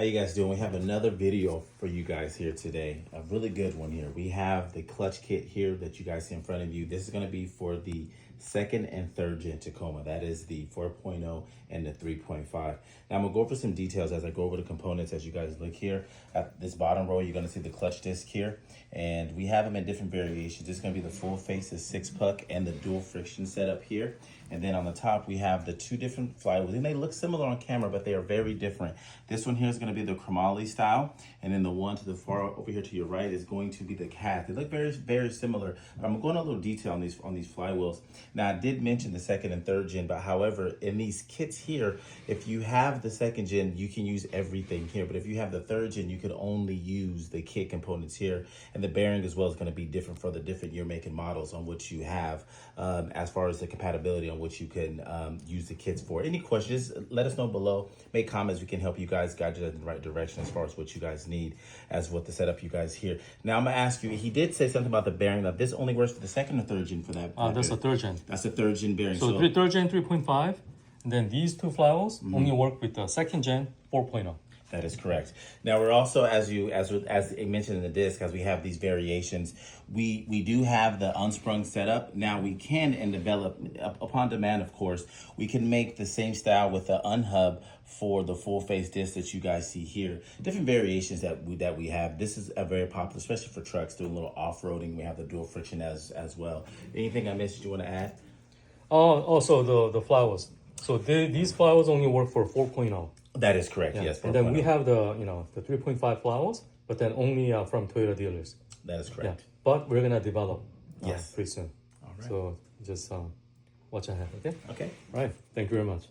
How you guys doing? We have another video for you guys here today. A really good one here. We have the clutch kit here that you guys see in front of you. This is going to be for the second and third gen Tacoma. That is the 4.0 and the 3.5. Now I'm gonna go over some details as I go over the components. As you guys look here at this bottom row, you're gonna see the clutch disc here, and we have them in different variations. This is gonna be the full face, the 6-puck, and the dual friction setup here. And then on the top, we have the two different flywheels, and they look similar on camera, but they are very different. This one here is gonna be the chromoly style, and then the one to the far over here to your right is going to be the cat. They look very, very similar. I'm going into a little detail on these flywheels. Now, I did mention the second and third gen, but however, in these kits here, if you have the second gen, you can use everything here. But if you have the third gen, you could only use the kit components here. And the bearing as well is going to be different for the different year, make, and models on which you have, as far as the compatibility on which you can use the kits for. Any questions, let us know below. Make comments. We can help you guys, guide you in the right direction as far as what you guys need as what the setup you guys hear. Now, I'm going to ask you, he did say something about the bearing. Now, this only works for the second or third gen for that? That's the third gen. That's the third gen bearing. So third gen 3.5, and then these two flywheels only work with the second gen 4.0. That is correct. Now we're also, as I mentioned in the disc, as we have these variations, we do have the unsprung setup. Now we can and develop upon demand, of course. We can make the same style with the unhub for the full face disc that you guys see here. Different variations that we have. This is a very popular, especially for trucks doing a little off-roading. We have the dual friction as well. Anything I missed you want to add? Also the flywheels. So these flywheels only work for 4.0. That is correct. Yeah. Yes. And then we have the 3.5 flywheels, but then only from Toyota dealers. That is correct. Yeah. But we're gonna develop yes pretty soon. All right. So just watch ahead. Okay. Okay. All right. Thank you very much.